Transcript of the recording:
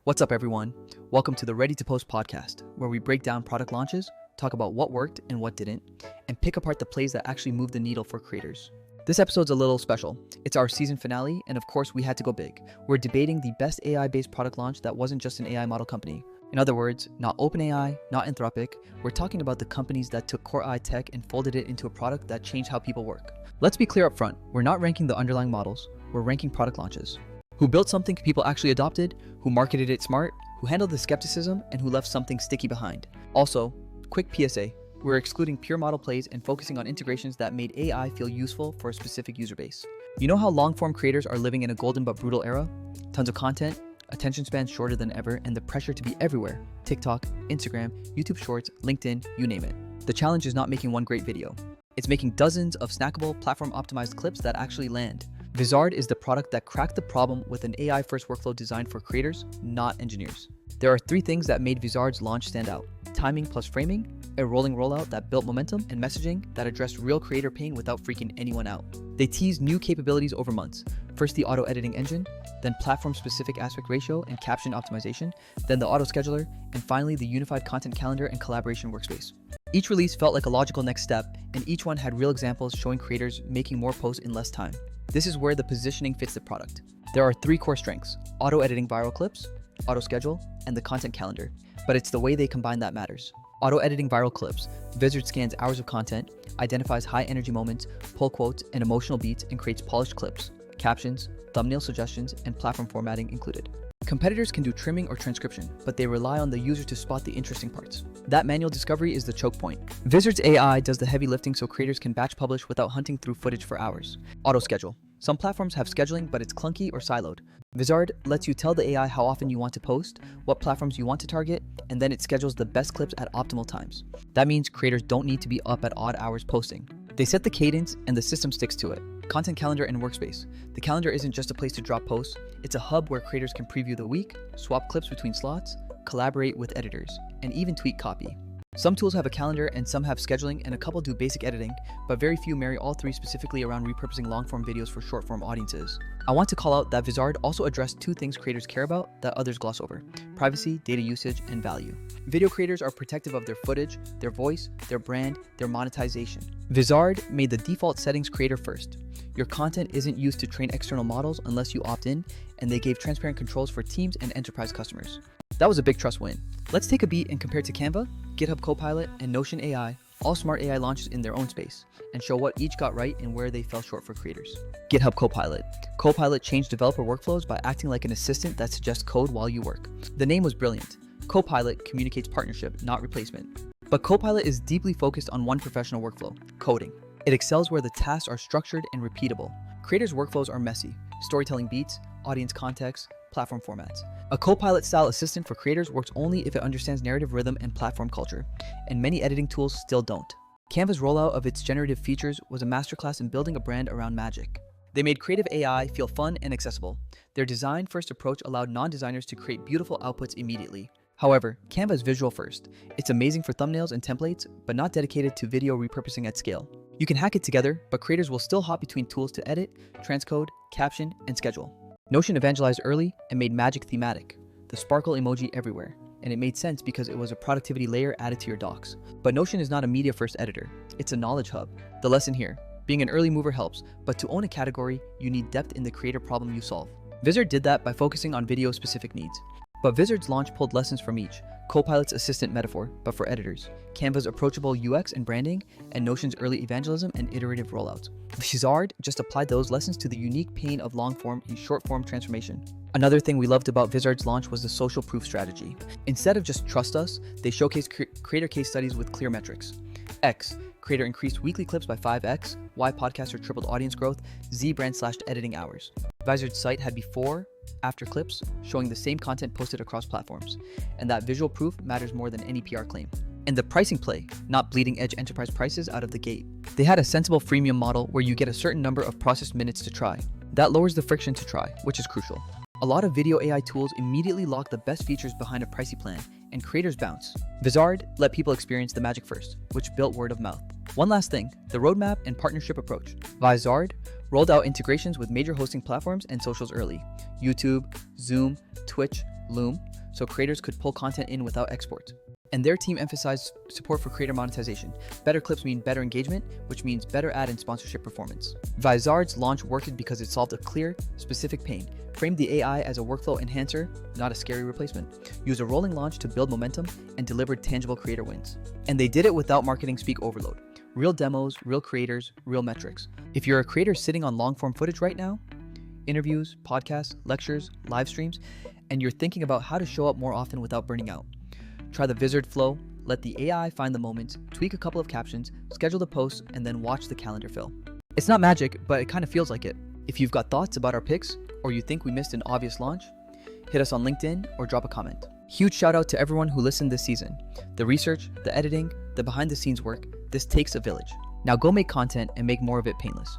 What's up, everyone? Welcome to the Ready to Post podcast, where we break down product launches, talk about what worked and what didn't, and pick apart the plays that actually move the needle for creators. This episode's a little special. It's our season finale, and of course, we had to go big. We're debating the best AI-based product launch that wasn't just an AI model company. In other words, not OpenAI, not Anthropic. We're talking about the companies that took core AI tech and folded it into a product that changed how people work. Let's be clear up front. We're not ranking the underlying models. We're ranking product launches. Who built something people actually adopted, who marketed it smart, who handled the skepticism, and who left something sticky behind. Also, quick PSA, we're excluding pure model plays and focusing on integrations that made AI feel useful for a specific user base. You know how long-form creators are living in a golden but brutal era? Tons of content, attention spans shorter than ever, and the pressure to be everywhere. TikTok, Instagram, YouTube Shorts, LinkedIn, you name it. The challenge is not making one great video. It's making dozens of snackable, platform-optimized clips that actually land. Vizard is the product that cracked the problem with an AI-first workflow designed for creators, not engineers. There are three things that made Vizard's launch stand out: timing plus framing, a rolling rollout that built momentum, and messaging that addressed real creator pain without freaking anyone out. They teased new capabilities over months. First the auto-editing engine, then platform-specific aspect ratio and caption optimization, then the auto-scheduler, and finally the unified content calendar and collaboration workspace. Each release felt like a logical next step, and each one had real examples showing creators making more posts in less time. This is where the positioning fits the product. There are three core strengths: auto-editing viral clips, auto-schedule, and the content calendar. But it's the way they combine that matters. Auto-editing viral clips. Vizard scans hours of content, identifies high-energy moments, pull quotes, and emotional beats, and creates polished clips, captions, thumbnail suggestions, and platform formatting included. Competitors can do trimming or transcription, but they rely on the user to spot the interesting parts. That manual discovery is the choke point. Vizard's AI does the heavy lifting so creators can batch publish without hunting through footage for hours. Auto-schedule. Some platforms have scheduling, but it's clunky or siloed. Vizard lets you tell the AI how often you want to post, what platforms you want to target, and then it schedules the best clips at optimal times. That means creators don't need to be up at odd hours posting. They set the cadence and the system sticks to it. Content calendar and workspace. The calendar isn't just a place to drop posts, it's a hub where creators can preview the week, swap clips between slots, collaborate with editors, and even tweak copy. Some tools have a calendar and some have scheduling, and a couple do basic editing, but very few marry all three specifically around repurposing long-form videos for short-form audiences. I want to call out that Vizard also addressed two things creators care about that others gloss over: privacy, data usage, and value. Video creators are protective of their footage, their voice, their brand, their monetization. Vizard made the default settings creator first. Your content isn't used to train external models unless you opt in, and they gave transparent controls for teams and enterprise customers. That was a big trust win. Let's take a beat and compare to Canva, GitHub Copilot, and Notion AI, all smart AI launches in their own space, and show what each got right and where they fell short for creators. GitHub Copilot. Copilot changed developer workflows by acting like an assistant that suggests code while you work. The name was brilliant. Copilot communicates partnership, not replacement. But Copilot is deeply focused on one professional workflow: coding. It excels where the tasks are structured and repeatable. Creators' workflows are messy: storytelling beats, audience context, platform formats. A Copilot-style assistant for creators works only if it understands narrative rhythm and platform culture, and many editing tools still don't. Canva's rollout of its generative features was a masterclass in building a brand around magic. They made creative AI feel fun and accessible. Their design-first approach allowed non-designers to create beautiful outputs immediately. However, Canva is visual first. It's amazing for thumbnails and templates, but not dedicated to video repurposing at scale. You can hack it together, but creators will still hop between tools to edit, transcode, caption, and schedule. Notion evangelized early and made magic thematic, the sparkle emoji everywhere, and it made sense because it was a productivity layer added to your docs. But Notion is not a media-first editor, it's a knowledge hub. The lesson here: being an early mover helps, but to own a category, you need depth in the creator problem you solve. Vizard did that by focusing on video-specific needs. But Vizard's launch pulled lessons from each: Copilot's assistant metaphor, but for editors, Canva's approachable UX and branding, and Notion's early evangelism and iterative rollouts. Vizard just applied those lessons to the unique pain of long-form and short-form transformation. Another thing we loved about Vizard's launch was the social proof strategy. Instead of just trust us, they showcased creator case studies with clear metrics. X, creator increased weekly clips by 5x, Y, podcaster tripled audience growth, Z, brand slashed editing hours. Vizard's site had before, after clips, showing the same content posted across platforms, and that visual proof matters more than any PR claim. And the pricing play, not bleeding-edge enterprise prices out of the gate. They had a sensible freemium model where you get a certain number of processed minutes to try. That lowers the friction to try, which is crucial. A lot of video AI tools immediately lock the best features behind a pricey plan, and creators bounce. Vizard let people experience the magic first, which built word of mouth. One last thing, the roadmap and partnership approach. Vizard rolled out integrations with major hosting platforms and socials early: YouTube, Zoom, Twitch, Loom, so creators could pull content in without export. And their team emphasized support for creator monetization. Better clips mean better engagement, which means better ad and sponsorship performance. Vizard's launch worked because it solved a clear, specific pain, framed the AI as a workflow enhancer, not a scary replacement, used a rolling launch to build momentum, and delivered tangible creator wins. And they did it without marketing speak overload. Real demos, real creators, real metrics. If you're a creator sitting on long-form footage right now, interviews, podcasts, lectures, live streams, and you're thinking about how to show up more often without burning out, try the Vizard flow, let the AI find the moments, tweak a couple of captions, schedule the posts, and then watch the calendar fill. It's not magic, but it kind of feels like it. If you've got thoughts about our picks, or you think we missed an obvious launch, hit us on LinkedIn or drop a comment. Huge shout out to everyone who listened this season. The research, the editing, the behind the scenes work, this takes a village. Now go make content and make more of it painless.